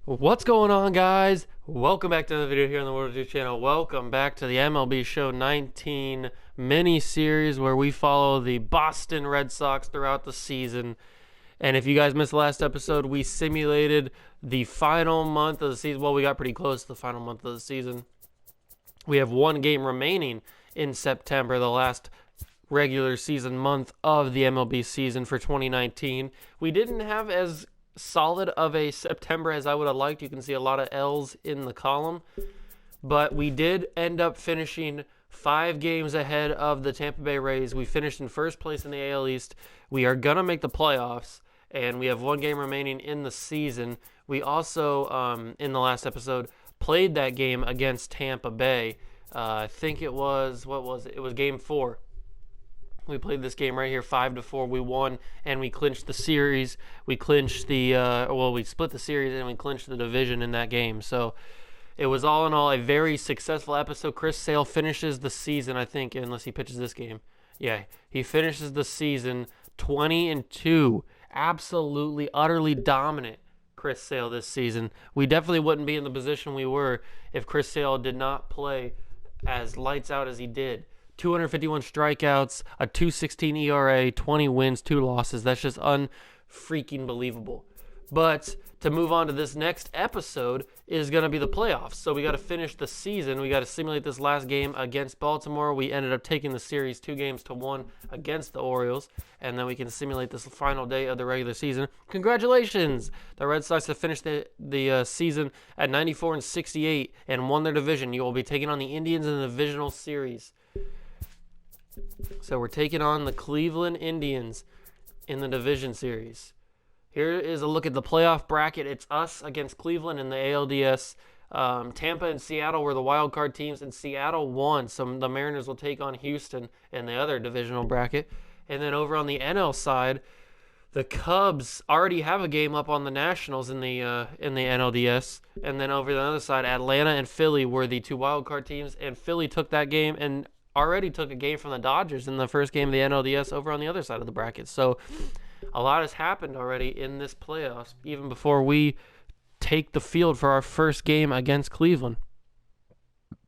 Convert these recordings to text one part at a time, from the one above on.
What's going on, guys? Welcome back to another video here on the World Two channel. Welcome back to the MLB Show 19 mini series where we follow the Boston Red Sox throughout the season. And if you guys missed the last episode, we simulated the final month of the season. Well, we got pretty close to the final month of the season. We have one game remaining in September, the last regular season month of the MLB season for 2019. We didn't have as solid of a September as I would have liked. You can see a lot of L's in the column, but we did end up finishing 5 games ahead of the Tampa Bay Rays. We finished in first place in the AL East. We are gonna make the playoffs, and we have one game remaining in the season. We also, in the last episode, played that game against Tampa Bay. I think it was, what was it? It was game 4. We played this game right here, 5-4. We won, and we clinched the series. We clinched the, we split the series, and we clinched the division in that game. So it was all in all a very successful episode. Chris Sale finishes the season, I think, unless he pitches this game. Yeah, he finishes the season 20-2. Absolutely, utterly dominant Chris Sale this season. We definitely wouldn't be in the position we were if Chris Sale did not play as lights out as he did. 251 strikeouts, a 2.16 ERA, 20 wins, 2 losses. That's just unfreaking believable. But to move on to this next episode is going to be the playoffs. So we got to finish the season. We got to simulate this last game against Baltimore. We ended up taking the series 2-1 against the Orioles. And then we can simulate this final day of the regular season. Congratulations! The Red Sox have finished the season at 94-68 and won their division. You will be taking on the Indians in the divisional series. So we're taking on the Cleveland Indians in the division series. Here is a look at the playoff bracket. It's us against Cleveland in the ALDS. Tampa and Seattle were the wild card teams, and Seattle won. So the Mariners will take on Houston in the other divisional bracket. And then over on the NL side, the Cubs already have a game up on the Nationals in the NLDS. And then over the other side, Atlanta and Philly were the 2 wild card teams, and Philly took that game and already took a game from the Dodgers in the first game of the NLDS over on the other side of the bracket. So a lot has happened already in this playoffs, even before we take the field for our first game against Cleveland.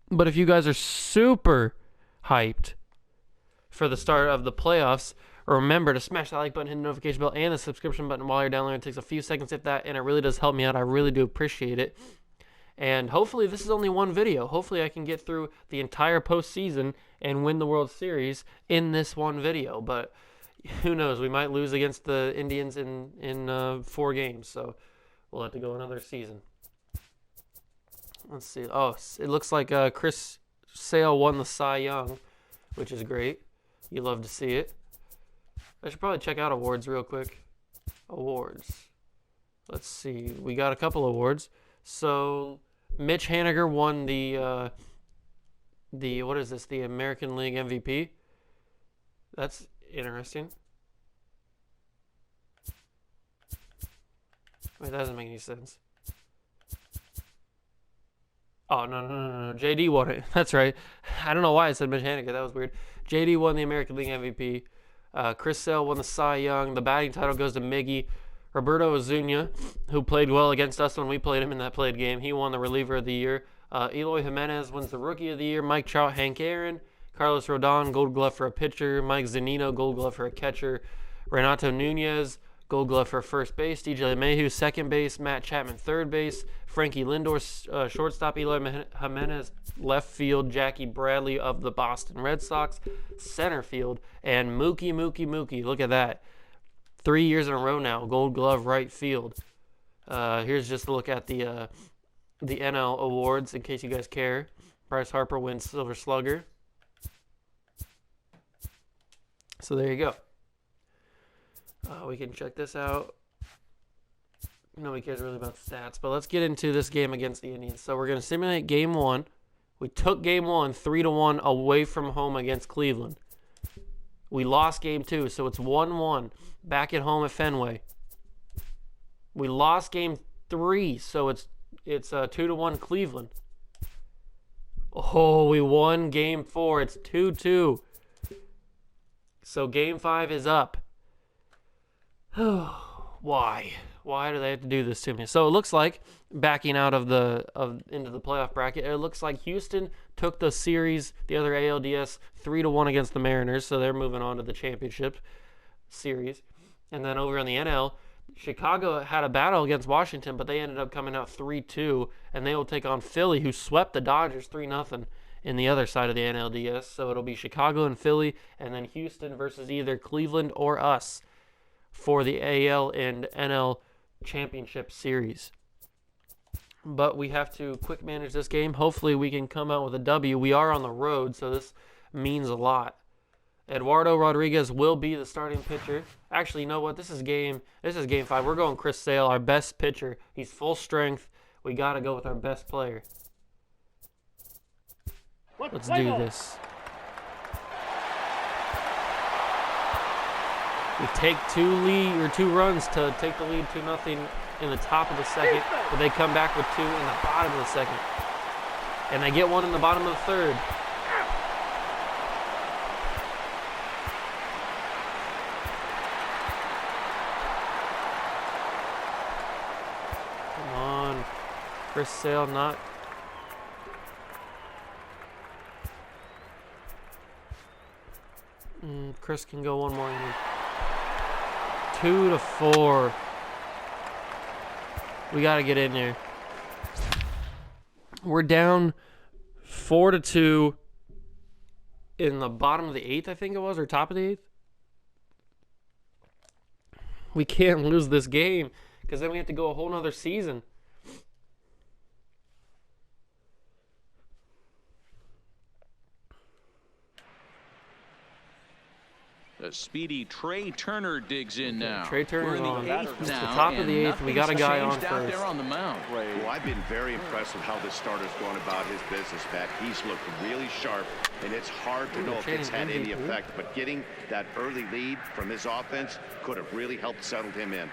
But if you guys are super hyped for the start of the playoffs, remember to smash that like button, hit the notification bell, and the subscription button while you're downloading. It takes a few seconds if that, and it really does help me out. I really do appreciate it. And hopefully this is only one video. Hopefully I can get through the entire postseason and win the World Series in this one video. But who knows? We might lose against the Indians in 4 games. So we'll have to go another season. Let's see. Oh, it looks like Chris Sale won the Cy Young, which is great. You love to see it. I should probably check out awards real quick. Awards. Let's see. We got a couple awards. So Mitch Haniger won the what is this? The American League MVP. That's interesting. Wait, that doesn't make any sense. Oh, no. JD won it. That's right. I don't know why I said Mitch Haniger. That was weird. JD won the American League MVP. Chris Sale won the Cy Young. The batting title goes to Miggy. Roberto Ozuna, who played well against us when we played him in that played game, he won the reliever of the year. Eloy Jimenez wins the rookie of the year. Mike Trout, Hank Aaron. Carlos Rodon, gold glove for a pitcher. Mike Zunino, gold glove for a catcher. Renato Nunez, gold glove for first base. DJ LeMahieu, second base. Matt Chapman, third base. Frankie Lindor, shortstop. Eloy Jimenez, left field. Jackie Bradley of the Boston Red Sox, center field. And Mookie, look at that. 3 years in a row now, gold glove right field. Here's just a look at the NL awards in case you guys care. Bryce Harper wins Silver Slugger. So there you go. We can check this out. Nobody cares really about stats, but let's get into this game against the Indians. So we're going to simulate game 1. We took game 1 3-1 away from home against Cleveland. We lost game 2, so it's 1-1 back at home at Fenway. We lost game 3, so it's 2-1 Cleveland. Oh, we won game 4. It's 2-2. So game 5 is up. Why? Why do they have to do this to me? So it looks like, backing out of into the playoff bracket, it looks like Houston took the series, the other ALDS, 3-1 against the Mariners, so they're moving on to the championship series. And then over in the NL, Chicago had a battle against Washington, but they ended up coming out 3-2, and they will take on Philly, who swept the Dodgers 3-0 in the other side of the NLDS. So it'll be Chicago and Philly, and then Houston versus either Cleveland or us for the AL and NL championship series. But we have to quick manage this game. Hopefully we can come out with a W. We are on the road, so this means a lot. Eduardo Rodriguez will be the starting pitcher. Actually, you know what? This is game 5. We're going Chris Sale, our best pitcher. He's full strength. We got to go with our best player. Let's do this. We take 2 runs to take the lead 2-0 in the top of the second, but they come back with 2 in the bottom of the second. And they get 1 in the bottom of the third. Come on. Chris Sale not. Chris can go 1 more inning. 2-4. We got to get in there. We're down 4-2 in the bottom of the 8th, I think it was, or top of the 8th. We can't lose this game because then we have to go a whole nother season. The speedy Trey Turner digs in now. Trey Turner's on. It's the top of the 8th. We got a guy on first. There on the mound. Well, I've been very impressed with how this starter's going about his business, Beck. He's looked really sharp, and it's hard to know if it's had any effect. But getting that early lead from his offense could have really helped settle him in.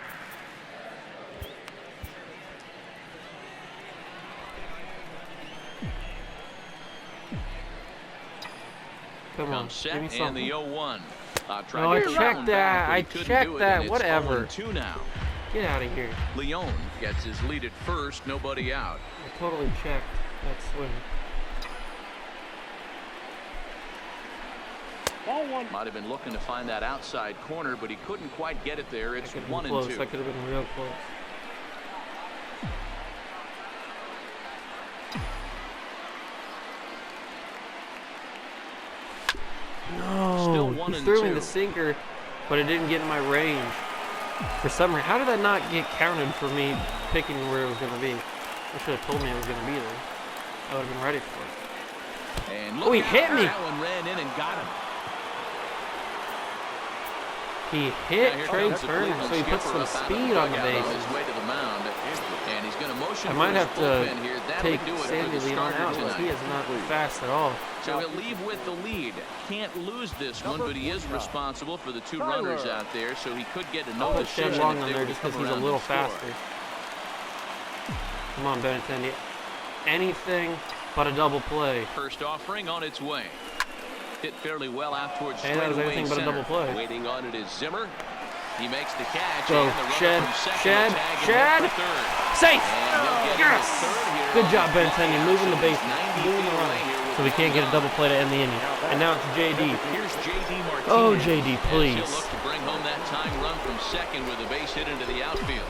Come on, set give me something. And the 0-1. No, I checked that. I checked that. Whatever. 2 now. Get out of here. Leon gets his lead at first. Nobody out. I totally checked that swing. Ball 1. Might have been looking to find that outside corner, but he couldn't quite get it there. It's 1-2. That could have been real close. No, he threw me the sinker, but it didn't get in my range. For some reason, how did that not get counted for me picking where it was going to be? They should have told me it was going to be there. I would have been ready for it. And oh, he hit me! That one ran in and got him. He hit Trey Turner, so he puts some speed on the base. And he's going to motion. I might have to take Sandy Leon out because he is not fast at all. So he'll leave with the lead. Can't lose this one, but he is responsible for the 2 runners out there, so he could get a no decision. Shed long on there just because he's a little faster. Come on, Benintendi. Anything but a double play. First offering on its way. Hit fairly well out towards that was anything but a double play. Waiting on it is Zimmer. He makes the catch. Go, Shed. Safe! Yes! Good job, Benintendi, moving the base, moving the line, so we can't get a double play to end the inning. And now it's JD. Here's JD Martinez. Oh, JD, please. He'll look to bring home that tying run from second with a base hit into the outfield.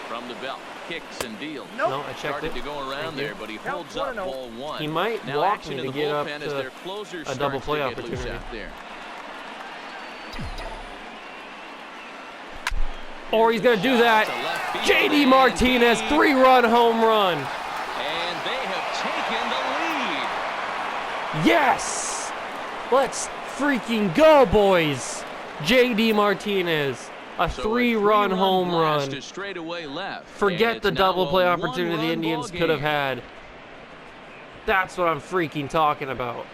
From the belt, kicks and deals. No, I checked it. To go around there, but he holds up ball 1. He might walk me to get up to a double play opportunity. Or he's going to do that. JD Martinez, 3-run home run. And they have taken the lead. Yes! Let's freaking go, boys. JD Martinez, a 3-run home run. Forget the double play opportunity the Indians could have had. That's what I'm freaking talking about.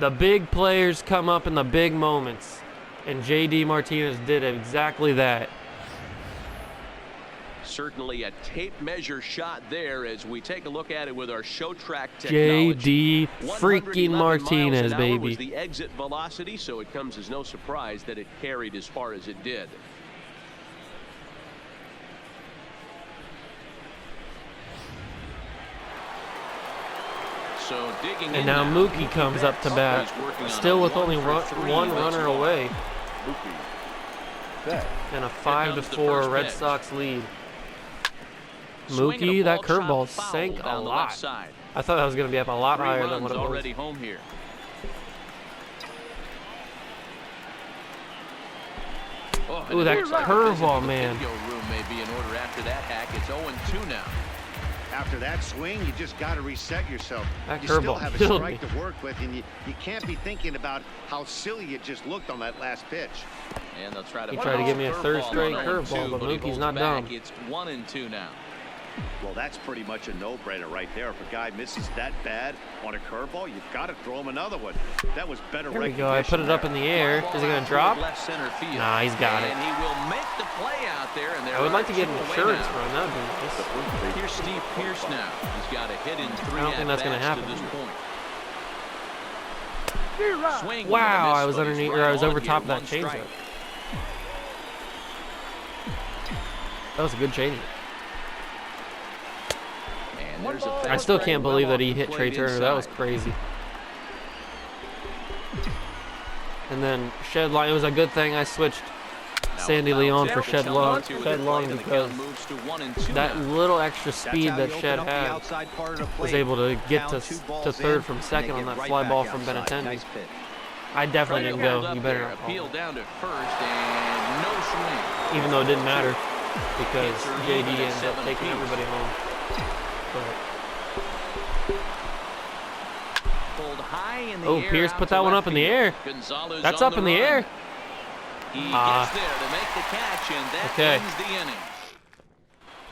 The big players come up in the big moments. And JD Martinez did exactly that. Certainly a tape measure shot there as we take a look at it with our show track technology. JD freaking Martinez, baby. Was the exit velocity, so it comes as no surprise that it carried as far as it did. So digging And now Mookie comes up to bat, still with only one runner away. And a 5-4 Red Sox lead. Mookie, that curveball sank a lot. I thought that was going to be up a lot higher than what it was. Already home here. Ooh, that curveball, man. Video room may be in order after that hack. It's 0-2 now. After that swing, you just got to reset yourself. That you still curveball have a killed strike me. to work with, and you can't be thinking about how silly it just looked on that last pitch. And they'll try to He tried to give me a third straight curveball, but Mookie's not dumb. It's 1-2 now. Well, that's pretty much a no-brainer right there. If a guy misses that bad on a curveball, you've got to throw him another one. That was better. There we go. I put it up in the air. Is it going to drop? Left center field. Nah, he's got it. And he will make the play out there. And I would like to get an insurance run. That would be nice. Here's Steve Pearce now. He's got a hit in 3 I don't think that's going to happen. to this point. Swing Wow, I was but he's underneath, right or I was on over here, top of that one changeup. strike. That was a good changeup. And there's a I still can't believe that he hit Trey played Turner. That was inside. crazy. And then Shed Long. It was a good thing I switched Sandy Leon for Shed Long because that little extra speed that Shed had was able to get to third from second on that fly ball from Benintendi. I definitely didn't go. You better not appeal down to first and no swing. Even though it didn't matter because JD ended up taking everybody home. Oh, Pierce put that one up in the air. That's up in the air. He gets there to make the catch, and that ends the inning.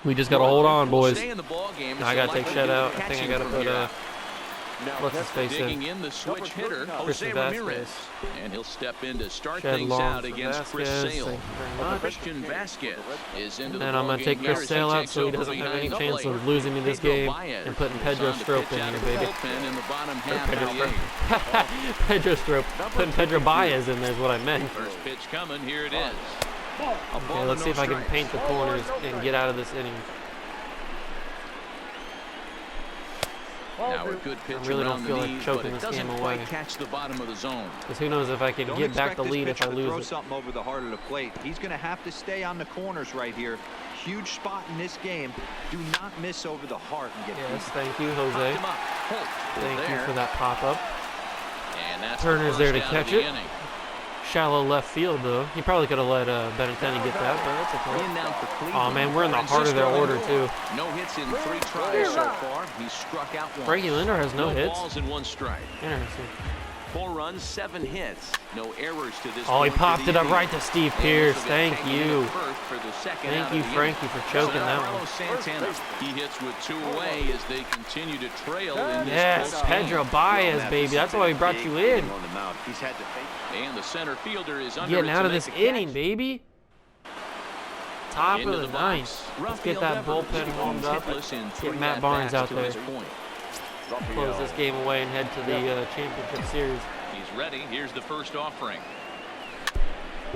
We just got to hold on, boys. Stay in the ball game. I got to take Shed out. I think I got to put what's his face digging in the switch hitter, Jose Ramirez. And he'll step in to start things out against Chris Sale. Christian Vasquez is into the ball game. And I'm going to take Chris Sale out so he doesn't have any chance of losing me this game and putting Pedro Strop in here, baby. Pedro Strop. Putting Pedro Baez in there is what I meant. First pitch coming, here it is. Okay, let's see if I can paint the corners and get out of this inning. Now a good pitch I really don't around feel the like knees, choking but this it game doesn't away. quite catch the bottom of the zone. Because who knows if I can get back the lead if I lose throw it. something over the heart of the plate. He's going to have to stay on the corners right here. Huge spot in this game. Do not miss over the heart and get Yes, thank you, Jose. Thank you for that pop-up. And that's Turner's there to catch it. Inning. Shallow left field, though. He probably could have let Benintendi get that, but that's okay. Oh, man, we're in the heart of their order, too. No hits in 3 tries so far. He struck out once. Frankie Lindor has no hits. Balls and 1 strike. Interesting. 4 runs, 7 hits. No errors to this Oh, he point popped it up right to Steve Pearce. Thank you. Thank you, Frankie, for choking that one. Santana. He hits with 2 away as they continue to trail in this Yes, Pedro Baez, baby. That's why we brought you in. And the center fielder is under Getting it out to of this make a inning, catch. baby. Top Into of the the ninth. box. Let's get that Rafael bullpen Devers warmed up. hitless in 3 Get Matt Barnes out at-bats to there. this point. Close this game away and head to the championship series. He's ready. Here's the first offering.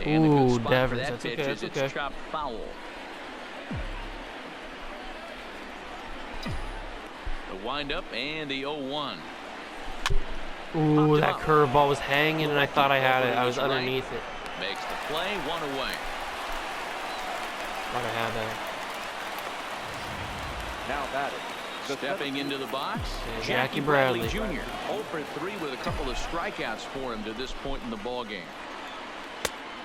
And a good Ooh, spot for Devers. that That's pitch okay. as That's it's okay. chopped foul. The windup and the 0-1. Ooh, that curveball was hanging, and I thought I had it. I was underneath it. Makes the play, 1 away. Thought I had that. Now batted. Stepping into the box, Jackie Bradley. Jr. 0 for 3 with a couple of strikeouts for him to this point in the ball game.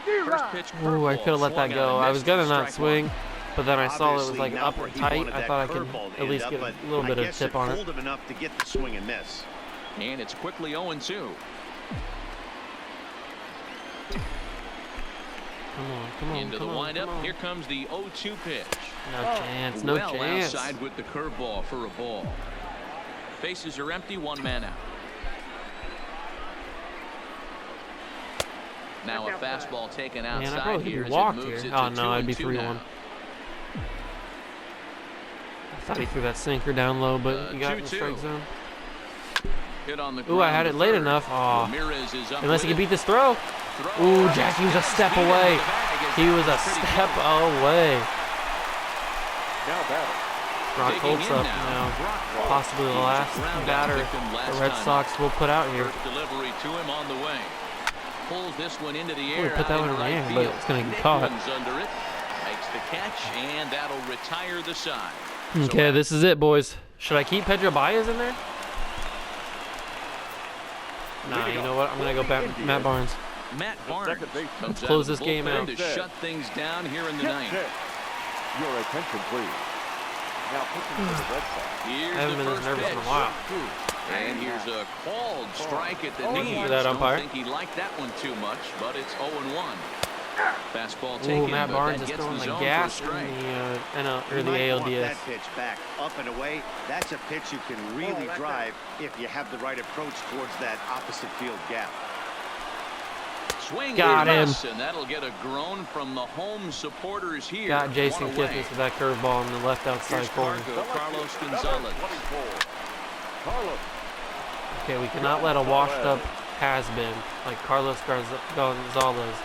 First pitch Ooh, I could have let that go. I was gonna not swing, but then I saw it was Obviously like not up where and he tight. wanted I that thought I could curveball to at end least up, get a but little I bit of guess tip it on it. fooled him enough to get the swing and miss. And it's quickly 0-2. Come on, come on, Into come the on, windup. come on. Here comes the 0-2 pitch. No chance, no well chance. outside with the curveball for a ball. Bases are empty, 1 man out. Now a fastball taken Man, I outside probably here could as be it walked moves here. it Oh to no, I'd be 2-2 3-1. now. I thought he threw that sinker down low, but he got in the 2-2. strike zone. Hit on the Ooh, I ground had to it late third. enough. Oh, Ramirez is up unless he with could it. beat this throw. Throw. Ooh, Jackie was a step Speed into away. the bag as He was a pretty step good. Now away. batted. Brock Holt's up now. Possibly the last batter the Red Sox will put out here. Delivery to him on the way. Pulls this one into the air. Put that one in the air, but it's going to get caught. Under it, makes the catch, and that'll retire the side. Okay, this is it, boys. Should I keep Pedro Baez in there? Nah, you know what? I'm going to go back Matt Barnes. Matt Barnes comes close this game out to shut things down here in the ninth. Your attention, please. Now pitching for the Red Sox. I haven't been this nervous in a while. And here's a called strike at the knee. For that umpire. I don't think he liked that one too much, but it's 0-1. Fastball Ooh, taken, Matt Barnes is gets throwing the zone gas for a in strike. the ALDS. That pitch back up and away. That's a pitch you can really drive if you have the right approach towards that opposite field gap. Swing Got him. And that'll get a groan from the home supporters here. Got Jason One away. Kipnis with that curveball in the left outside Here's corner. Carlos Gonzalez. Okay, we cannot let a washed-up has-been like Carlos Gonzalez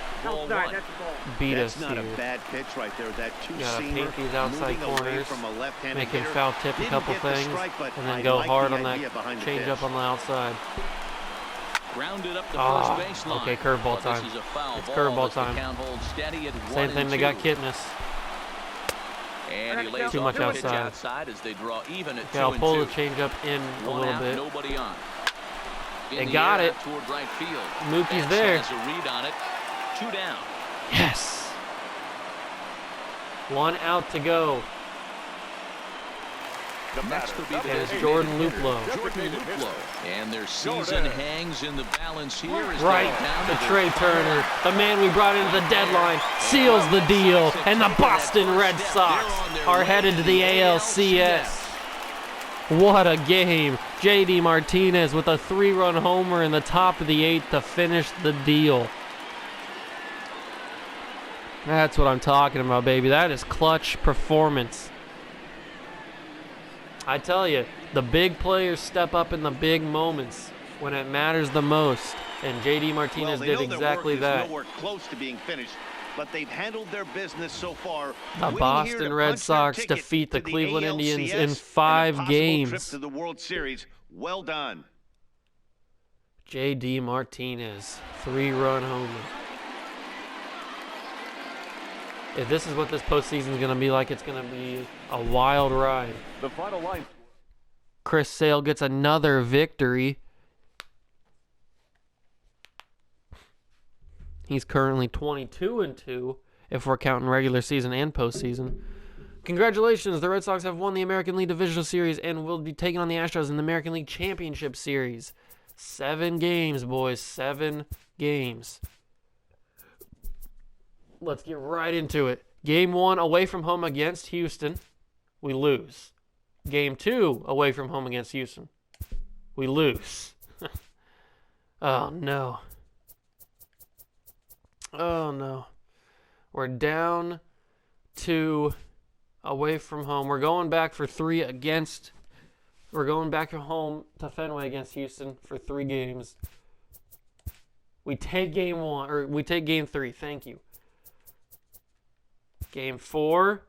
beat us That's not here. a bad pitch right there. That Gotta two-seamer paint these outside moving away corners, from a left-handed make him hitter. foul tip a Didn't couple get the things, strike, but and then I go like hard the on that idea behind the change up pitch. on the outside. Grounded up the Ah, first baseline. okay, curveball time. This is a foul It's ball curveball as the time. count holds steady at Same thing they got 1-2. Kipnis. And he lays Too off much the pitch outside. outside as they draw even at Okay, I'll 2-2. pull the change up in a One little out, bit. nobody on. In They the got air it. Toward right field. Mookie's Betts there. has a read on it. 2 down. Yes. 1 out to go. Next will be the And it's designated Jordan hitter, Luplow. Jordan Luplow. And their season hangs in the balance here. As Right they down to their Trey Turner, the man we brought into the deadline, seals the deal, and the Boston Red Sox are headed to the ALCS. What a game. JD Martinez with a 3-run homer in the top of the 8th to finish the deal. That's what I'm talking about, baby. That is clutch performance. I tell you, the big players step up in the big moments when it matters the most, and JD Martinez did exactly that. Nowhere close to being finished, but they've handled their business so far. The Boston Red Sox defeat the Cleveland Indians in 5 games. Trip to the World Series. Well done. JD Martinez, 3-run homer. If this is what this postseason is going to be like, it's going to be a wild ride. The final line. Chris Sale gets another victory. He's currently 22-2 if we're counting regular season and postseason. Congratulations, the Red Sox have won the American League Divisional Series and will be taking on the Astros in the American League Championship Series. 7 games, boys. 7 games. Let's get right into it. Game 1 away from home against Houston. We lose. Game 2 away from home against Houston. We lose. Oh, no. Oh, no. We're down 2 away from home. We're going back for 3 against... We're going back home to Fenway against Houston for 3 games. We take game 1, or we take game 3. Thank you. Game 4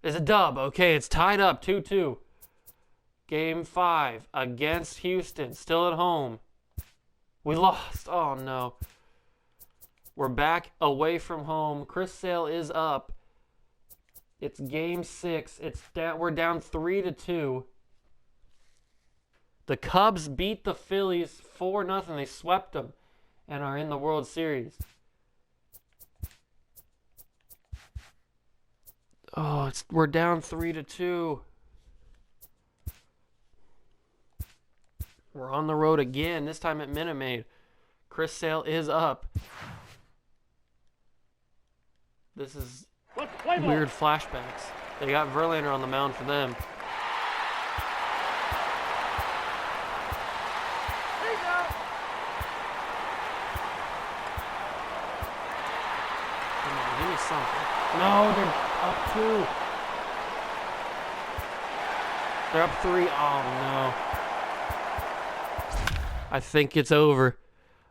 is a dub. Okay, it's tied up 2-2. Game 5 against Houston, still at home. We lost. Oh, no. We're back away from home. Chris Sale is up. It's game 6. It's down. We're down 3-2. The Cubs beat the Phillies 4-0. They swept them and are in the World Series. Oh, we're down 3-2. We're on the road again, this time at Minute Maid. Chris Sale is up. This is weird flashbacks. They got Verlander on the mound for them. Come on, give me something. No, they're up 2. They're up 3. Oh, no. I think it's over.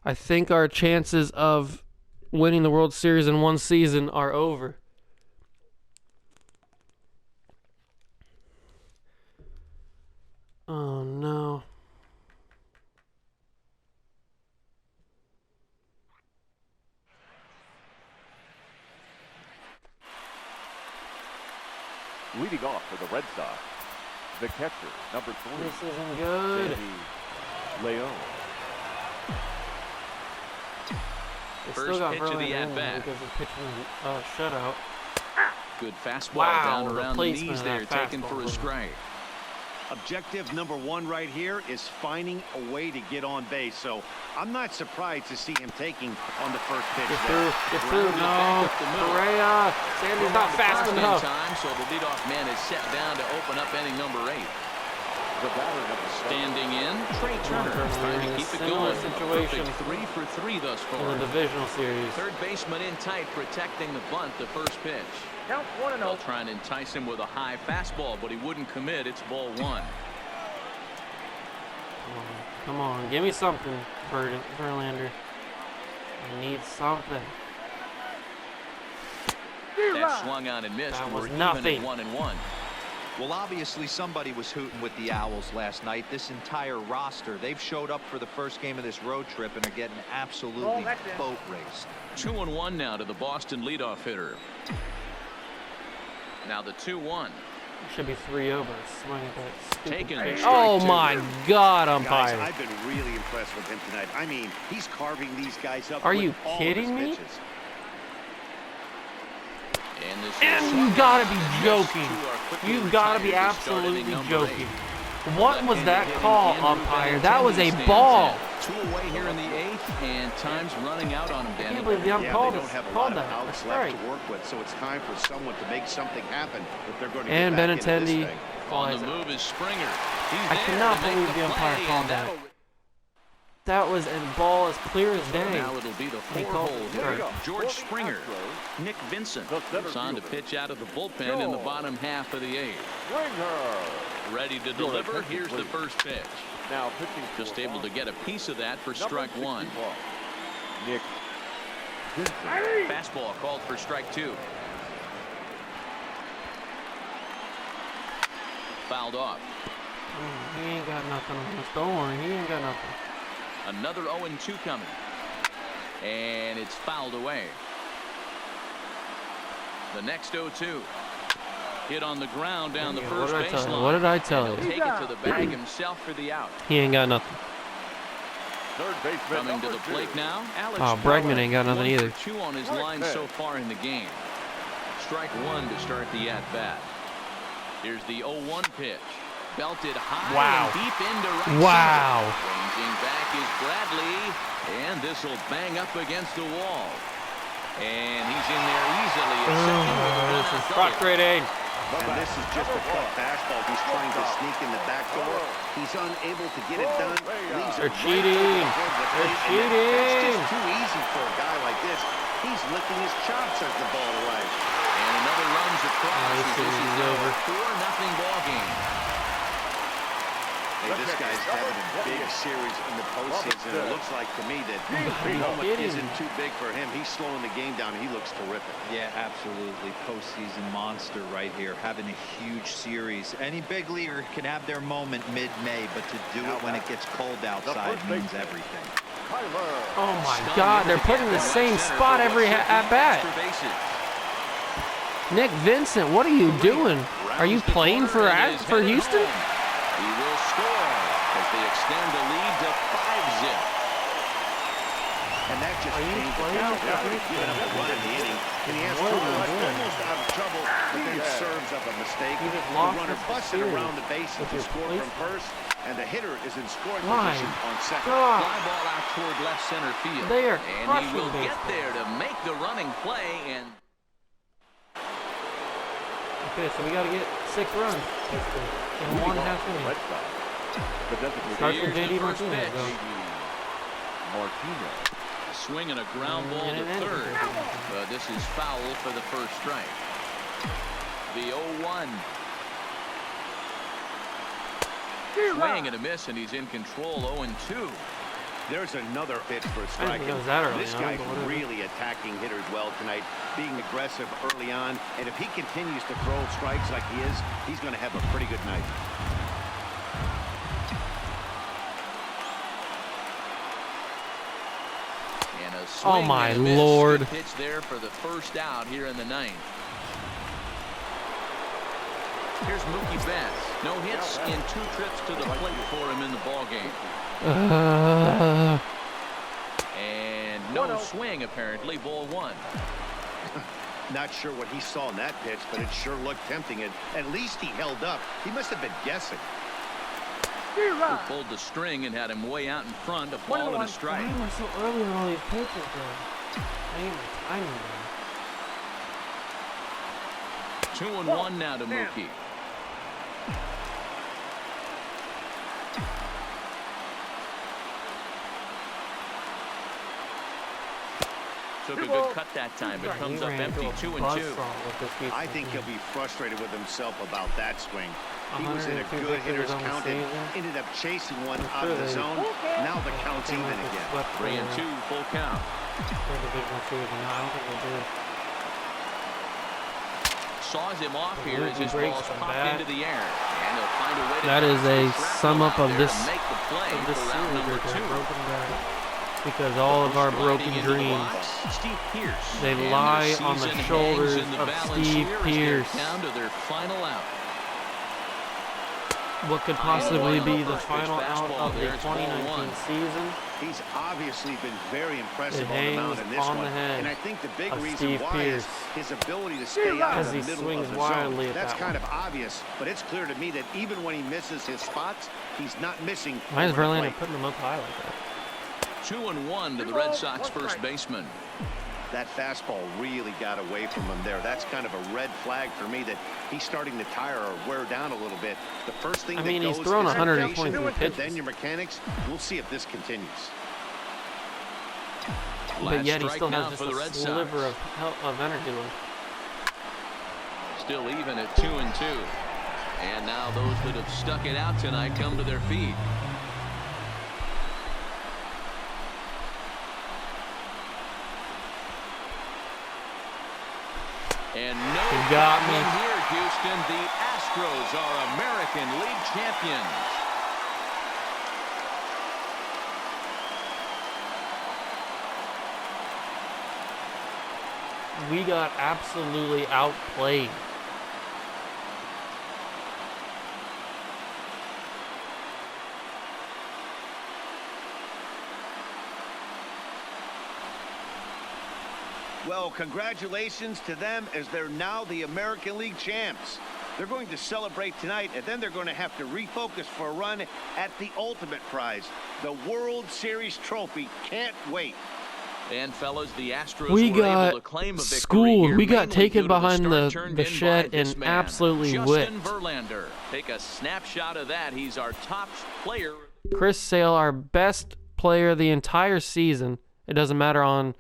I think our chances of winning the World Series in one season are over. Leading off for the Red Sox, the catcher, number 3. This isn't good. Leon. They First still got pitch of the Verlander in there at-bat. because they're pitching a shutout. Good fastball Wow, down the around the placement knees of there, that taken for fastball. a strike. Objective number 1 right here is finding a way to get on base. So I'm not surprised to see him taking on the first pitch. Get there. through, no. Correa, Sandy's not fast enough. Time, so the leadoff man is set down to open up inning number 8. The batter, number 7. Standing in, Trey Turner, trying to keep it Similar going. situation Perfect 3 for 3 thus in far. the divisional series. Third baseman in tight, protecting the bunt, the first pitch. Count 1-0. They'll try and entice him with a high fastball, but he wouldn't commit. It's ball 1. Come on, give me something, Verlander. I need something. That swung on and missed. That We're was even nothing. at 1-1. Well, obviously somebody was hooting with the Owls last night. This entire roster, they've showed up for the first game of this road trip and are getting absolutely boat raced. 2-1 now to the Boston leadoff hitter. Now the 2-1. Should be 3-0, but swing at that stupid Taken. pitch. Strike Oh 2. my God, Guys, umpire! I've been really impressed with him tonight. I mean, he's carving these guys up. Are with you all of kidding his me? pitches. And, this And is you gotta be Yes, joking. two are quickly You gotta be retired to start absolutely inning number joking. 8. What was that Left-handed call, hitting Andrew umpire? That was a Benintendi ball. stands in. 2 away here in the 8th, and time's running out on him, I Danny. can't believe the Yeah, umpire they called don't have a lot called of that. outs That's left right. to work with, so it's time for someone to make something happen if they're going to And get back into this Benintendi thing. On flies the out. move is Springer. He's I there cannot to make believe the umpire play, called and that. that'll- That was a ball as clear as day. Now it'll be the They 4 called hole it. for Here we go. George For the Springer. Astros, Nick Vincent the center is on to fielder. pitch out of the bullpen in the bottom half of the 8th. Springer. Ready to Your deliver. attention, Here's the please. first pitch. Now pitching for Just able to get a piece of that for number strike 1. 61, Nick Vincent. Fastball called for strike 2. Fouled off. He ain't got nothing on us. Don't worry, he ain't got nothing. Another 0-2 coming. And it's fouled away. The next 0-2. Hit on the ground down the Yeah, first what did I tell you? baseline. What did I tell And he'll you? take it to the bag himself for the out. He ain't got nothing. Third baseman Coming to number the plate 2. now, Alex Oh, Bregman ain't got nothing 1 for either. 2 on his line so far in the game. Strike 1 to start the at-bat. Here's the 0-1 pitch. Belted high Wow. and deep into right Wow. center. Ranging back is Bradley, and this will bang up against the wall. And he's in there easily. At second with a This is run-out double. frustrating. And this is just a tough fastball. He's trying to sneak in the back door. He's unable to get it done. Leaves They're it right cheating. towards the They're plate, and cheating. That's just too easy for a guy like this. He's licking his chops as the ball arrives. And another runs across. Oh, this as this series is is now over. a 4-0 ball game. Hey, this guy's having a big series in the postseason. It looks like to me that the moment kidding. isn't too big for him. He's slowing the game down, and he looks terrific. Yeah, absolutely. Postseason monster right here, having a huge series. Any big leaguer can have their moment mid-May, but to do it when it gets cold outside means everything. Oh my God, they're put in the same spot every at-bat. Nick Vincent, what are you doing? Are you playing for Houston? He will score as they extend the lead to 5-zip. And that just Are you changed the playing? count. Giving up a run in the inning, and he has What two are you runs, doing? almost out of trouble, but then serves up a mistake. You just The lost runner us the busted series around the bases with to your score place. from first, and the hitter is in scoring My position on second. God. Fly ball out toward left center field. They are and he crushing will get baseball. there to make the running play. And Okay, so we got to get 6 runs. In 1.5 innings. Red Sox. The designated Start from here's the JD first Martinez. pitch. Go. Martinez. Swinging a ground ball to third. This is foul for the first strike. The 0-1. Swing and a miss, and he's in control. 0-2. There's another pitch for a I strike. didn't think it was that early This on, guy's but whatever. really attacking hitters well tonight, being aggressive early on, and if he continues to throw strikes like he is, he's going to have a pretty good night. And a Oh, swing my and a miss. Lord. Good pitch there for the first out here in the 9th. Here's Mookie Betts. No hits in 2 trips to the plate for him in the ballgame. And no swing, apparently. Ball 1. Not sure what he saw in that pitch, but it sure looked tempting. And at least he held up. He must have been guessing. Who pulled the string and had him way out in front, a ball and a strike. Why am I so early on all these pitches, though? I need 2-1 now to Mookie. Took a good cut that time. It comes up empty, 2-2. I think he'll be frustrated with himself about that swing. He was in a good hitter's count and ended up chasing one out of the zone. Now the count's even again. 3-2, full count. Saws him off here as his ball's popped into the air. And he'll find a way to that is a sum up of this series. Because all of our broken dreams, they lie on the shoulders of Steve Pearce. Down to their final out. What could possibly be the final out of the 2019 season? He's obviously been very impressive on the mound in this one. And I think the big reason why is his ability to stay out of the middle of the zone. That's kind of obvious, but it's clear to me that even when he misses his spots, he's not missing. Why is Verlander putting him up high like that? 2-1 to the Red Sox first baseman. That fastball really got away from him there. That's kind of a red flag for me that he's starting to tire or wear down a little bit. The first thing he's thrown 123 pitches. Then your mechanics. We'll see if this continues. But yet he still has just a sliver of energy left. Still even at 2-2. And now those that have stuck it out tonight come to their feet. And no got me here, Houston. The Astros are American League champions. We got absolutely outplayed. Well, congratulations to them as they're now the American League champs. They're going to celebrate tonight, and then they're going to have to refocus for a run at the ultimate prize, the World Series trophy. Can't wait. And fellas, the Astros we were got able to claim a victory schooled. Here, we got taken behind the the shed and absolutely whipped. Justin Verlander. Take a snapshot of that. He's our top player. Chris Sale, our best player the entire season. It doesn't matter on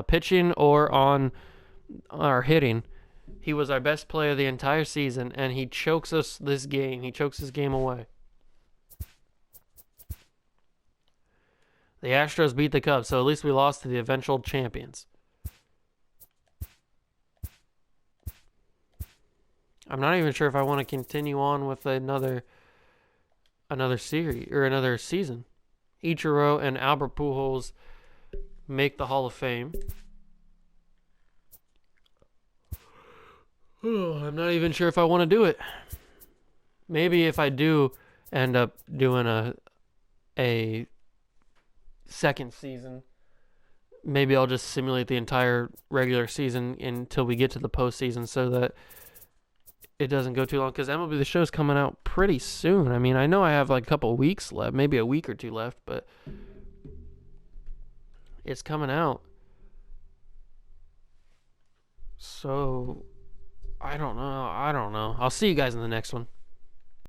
pitching or on our hitting. He was our best player the entire season, and he chokes us this game. He chokes this game away. The Astros beat the Cubs, so at least we lost to the eventual champions. I'm not even sure if I want to continue on with another series or another season. Ichiro and Albert Pujols make the Hall of Fame. Oh, I'm not even sure if I want to do it. Maybe if I do end up doing a second season, maybe I'll just simulate the entire regular season until we get to the postseason so that it doesn't go too long, because MLB The Show's coming out pretty soon. I mean, I know I have like a couple of weeks left, maybe a week or two left, but it's coming out. So, I don't know. I'll see you guys in the next one.